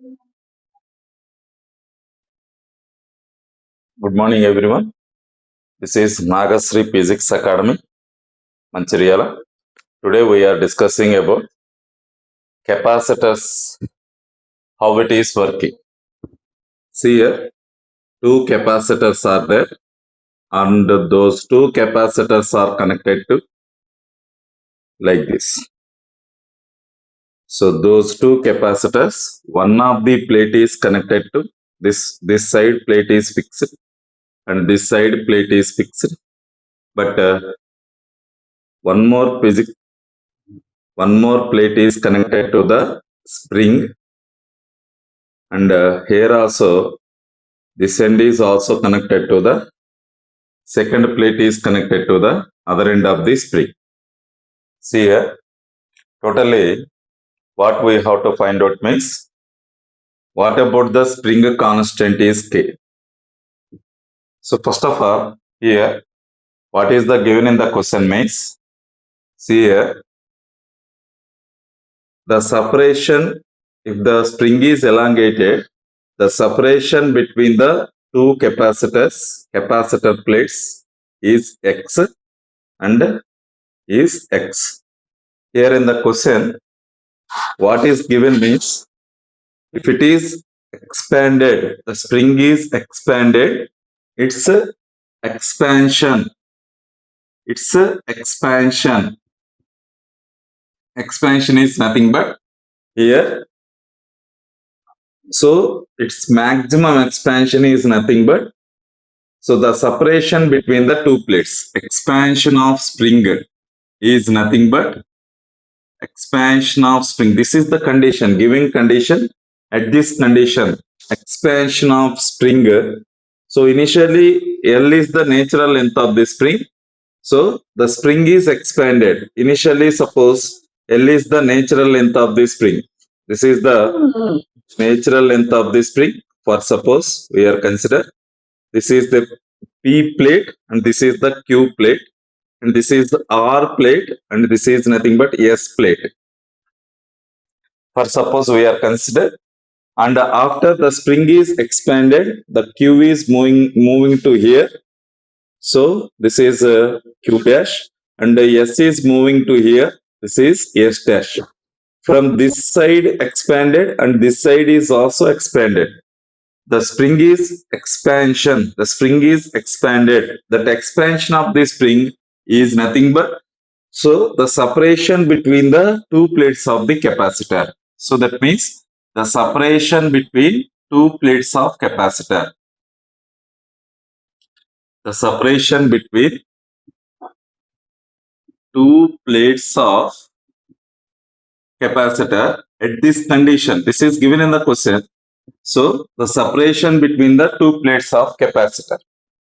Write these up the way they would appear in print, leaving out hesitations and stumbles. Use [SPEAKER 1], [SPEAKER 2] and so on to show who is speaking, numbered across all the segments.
[SPEAKER 1] Good morning, everyone. This is Nagasri Physics Academy, Mancheriala. Today we are discussing about capacitors, how it is working. See here, two capacitors are there, and those two capacitors are connected to like this. So those two capacitors, one of the plate is connected to this side plate is fixed, and this side plate is fixed. But one more plate is connected to the spring, and here also this end is also connected to the second plate is connected to the other end of the spring. See here, totally what we have to find out means, what about the spring constant is K. So first of all, here what is the given in the question means, see here, the separation, if the spring is elongated, the separation between the two capacitor plates is X and is X. Here in the question, what is given means, if it is expanded, the spring is expanded, it's expansion. It's expansion. Expansion is nothing but here. So its maximum expansion is nothing but, so the separation between the two plates, expansion of spring is nothing but expansion of spring. This is the condition, given condition. At this condition, expansion of spring. So initially L is the natural length of the spring. So the spring is expanded. Initially, suppose L is the natural length of the spring. This is the natural length of the spring. For suppose we are consider, this is the P plate and this is the Q plate, and this is the R plate and this is nothing but S plate. For suppose we are consider, and after the spring is expanded, the Q is moving to here. So this is Q dash, and S is moving to here. This is S dash. From this side expanded and this side is also expanded. The spring is expansion. The spring is expanded. That expansion of the spring is nothing but, so the separation between the two plates of the capacitor. So that means the separation between two plates of capacitor. The separation between two plates of capacitor at this condition. This is given in the question. So the separation between the two plates of capacitor.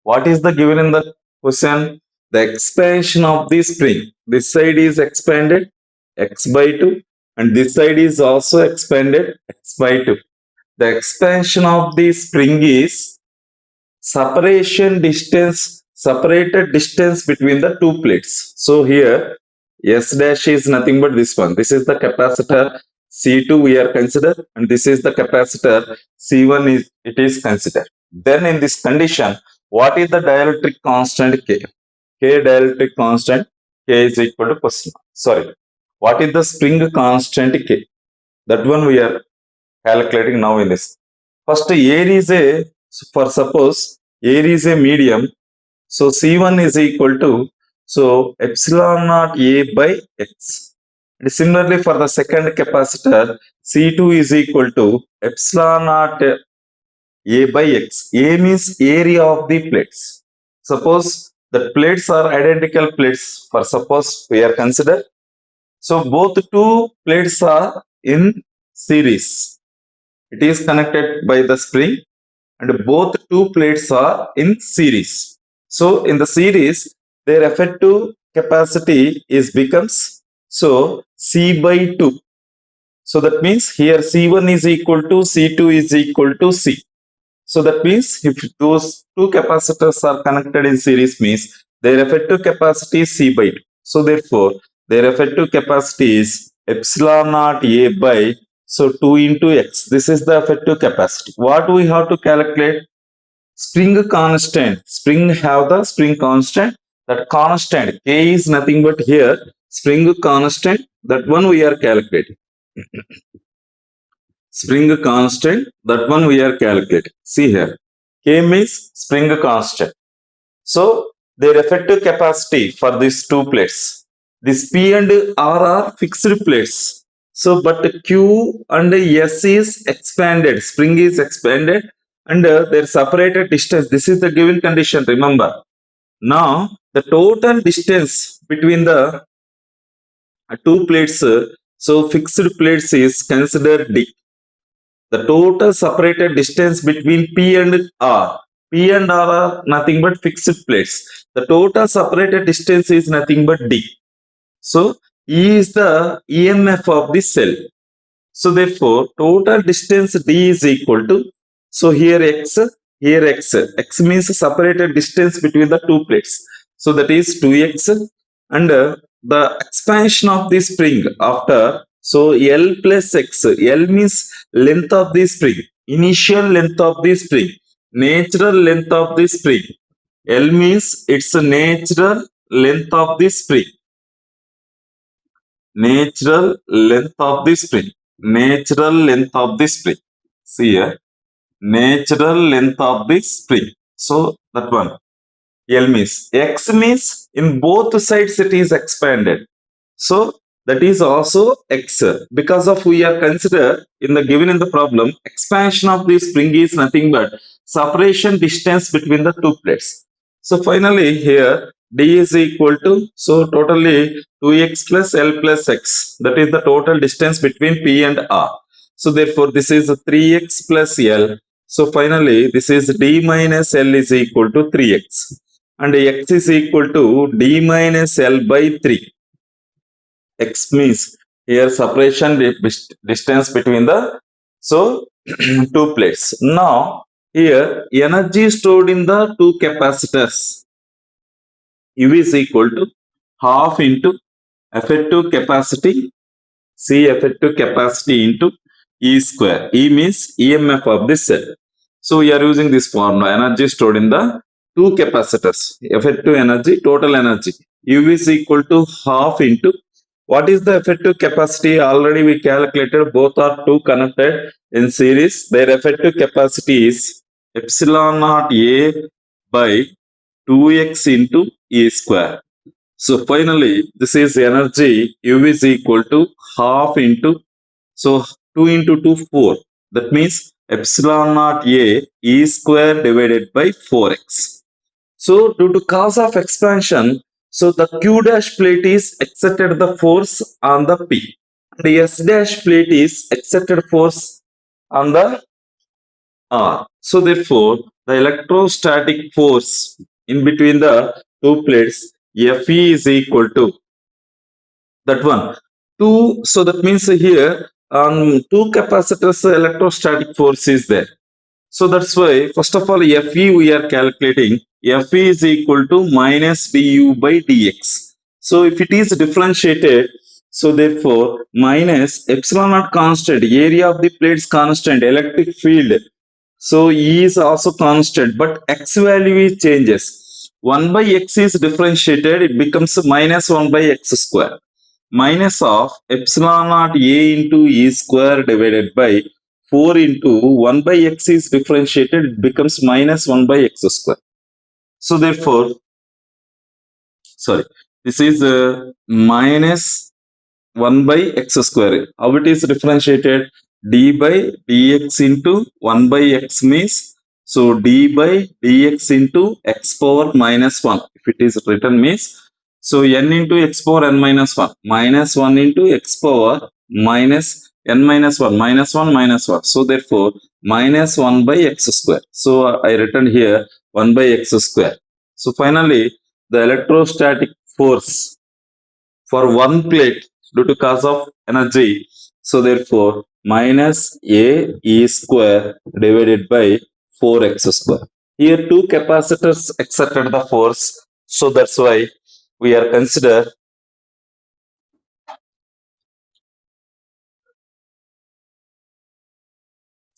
[SPEAKER 1] What is the given in the question? The expansion of the spring. This side is expanded x by 2 and this side is also expanded x by 2. The expansion of the spring is separated distance between the two plates. So here S dash is nothing but this one. This is the capacitor C2 we are considered, and this is the capacitor C1 it is considered. Then in this condition, what is the dielectric constant K? K dielectric constant K is equal to question. Sorry. What is the spring constant K? That one we are calculating now in this. First, air is a, for suppose air is a medium. So C1 is equal to, so epsilon naught A by X. And similarly for the second capacitor, C2 is equal to epsilon naught A by X. A means area of the plates. Suppose the plates are identical plates. For suppose we are consider, so both two plates are in series. It is connected by the spring and both two plates are in series. So in the series, their effective capacity is becomes, so C by 2. So that means here C1 is equal to C2 is equal to C. So that means if those two capacitors are connected in series means their effective capacity is C by 2. So therefore their effective capacity is epsilon naught A by So 2 into x. This is the effective capacity. What we have to calculate? Spring constant. Spring have the spring constant. That constant K is nothing but here spring constant. That one we are calculating. Spring constant. That one we are calculating. See here. K means spring constant. So their effective capacity for these two plates. This P and R are fixed plates. So but Q and S is expanded. Spring is expanded and their separated distance. This is the given condition. Remember. Now the total distance between the two plates. So fixed plates is considered D. The total separated distance between P and R. P and R are nothing but fixed plates. The total separated distance is nothing but D. So E is the EMF of the cell. So therefore, total distance D is equal to, so here X, here X. X means separated distance between the two plates. So that is 2X and the expansion of the spring after, so L plus X. L means length of the spring, initial length of the spring, natural length of the spring. L means it's a natural length of the spring. Natural length of the spring. Natural length of the spring. See here. Natural length of the spring. So that one. L means. X means in both sides it is expanded. So that is also X. Because of we are consider in the given in the problem, expansion of the spring is nothing but separation distance between the two plates. So finally here D is equal to, so totally 2x plus L plus x. That is the total distance between P and R. So therefore this is 3x plus L. So finally this is D minus L is equal to 3x. And x is equal to D minus L by 3. X means here separation distance between the, so two plates. Now here energy stored in the two capacitors U is equal to half into effective capacity, C effective capacity into E square. E means EMF of the cell. So we are using this formula, energy stored in the two capacitors, effective energy, total energy. U is equal to half into, what is the effective capacity? Already we calculated, both are two connected in series. Their effective capacity is epsilon naught A by 2x into E square. So finally, this is energy U is equal to half into, so 2 into 2, 4. That means epsilon naught A E square divided by 4x. So due to cause of expansion, so the Q dash plate is exerted the force on the P. The S dash plate is exerted force on the R. So therefore, the electrostatic force in between the two plates Fe is equal to that one. Two, so that means here on two capacitors electrostatic force is there. So that's why first of all Fe we are calculating. Fe is equal to minus du by dx. So if it is differentiated, so therefore minus epsilon naught constant, area of the plates constant, electric field. So E is also constant, but x value changes. 1 by x is differentiated, it becomes minus 1 by x square. Minus of epsilon naught A into E square divided by 4 into 1 by x is differentiated, it becomes minus 1 by x square. So therefore, sorry, this is minus 1 by x square. How it is differentiated? D by dx into 1 by x means, so d by dx into x power minus 1. If it is written means, so n into x power n minus 1. Minus 1 into x power minus n minus 1. Minus 1 minus 1. So therefore, minus 1 by x square. So I written here 1 by x square. So finally, the electrostatic force for one plate due to cause of energy. So therefore, minus A E square divided by 4x square. Here two capacitors exerted the force. So that's why we are consider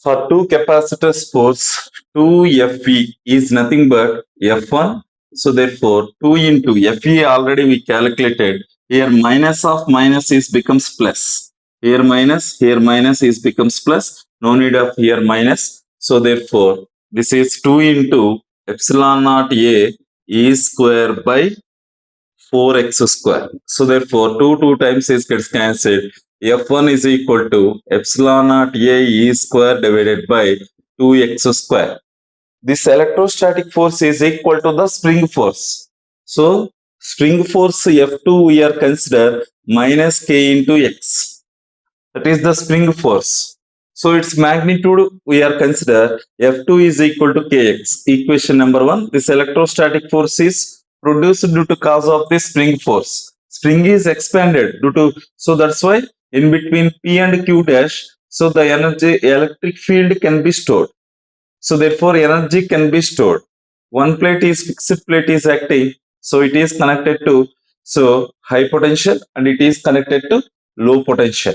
[SPEAKER 1] For two capacitors force 2Fe is nothing but F1. So therefore 2 into Fe already we calculated. Here minus of minus is becomes plus. Here minus is becomes plus. No need of here minus. So therefore this is 2 into epsilon naught A E square by 4x square. So therefore 2 times is gets cancelled. F1 is equal to epsilon naught A E square divided by 2x square. This electrostatic force is equal to the spring force. So spring force F2 we are consider minus K into X. That is the spring force. So its magnitude we are consider F2 is equal to Kx. Equation number 1. This electrostatic force is produced due to cause of the spring force. Spring is expanded due to, so that's why in between P and Q dash, so the energy electric field can be stored. So therefore energy can be stored. One plate is fixed plate is active, so it is connected to so high potential and it is connected to low potential.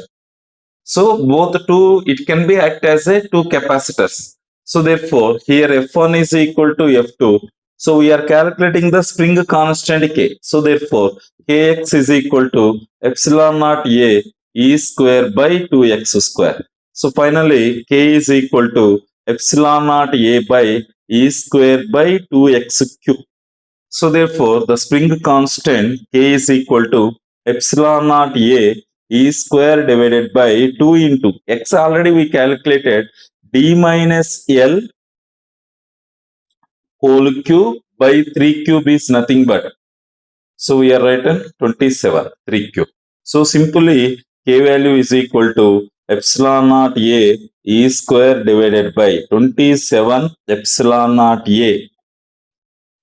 [SPEAKER 1] So both two, it can be act as a two capacitors. So therefore, here F1 is equal to F2. So we are calculating the spring constant K. So therefore, Kx is equal to epsilon naught A E square by 2x square. So finally, K is equal to epsilon naught A by E square by 2x cube. So therefore, the spring constant K is equal to epsilon naught A E square divided by 2 into X already we calculated D minus L whole cube by 3 cube is nothing but. So we are writing 27, 3 cube. So simply K value is equal to epsilon naught A E square divided by 27 epsilon naught A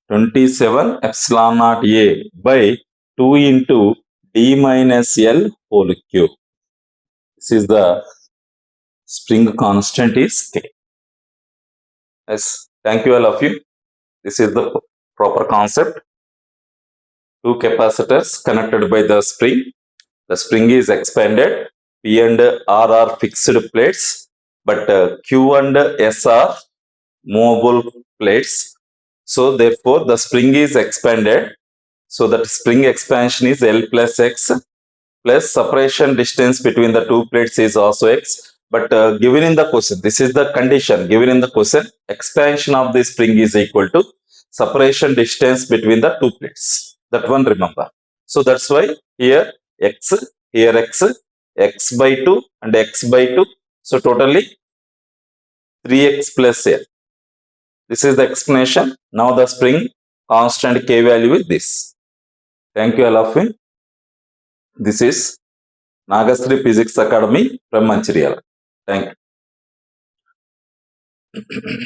[SPEAKER 1] 27 epsilon naught A by 2 into D minus L whole cube. This is the spring constant is K. Yes, thank you all of you. This is the proper concept. Two capacitors connected by the spring. The spring is expanded. P and R are fixed plates, but Q and S are movable plates. So therefore, the spring is expanded. So that spring expansion is L plus X plus separation distance between the two plates is also X. But given in the question, this is the condition given in the question, expansion of the spring is equal to separation distance between the two plates. That one remember. So that's why here X, here X, X by 2 and X by 2. So totally 3X plus L. This is the explanation. Now the spring constant K value is this. Thank you all of you. This is Nagasri Physics Academy from Mancherial. Thank you.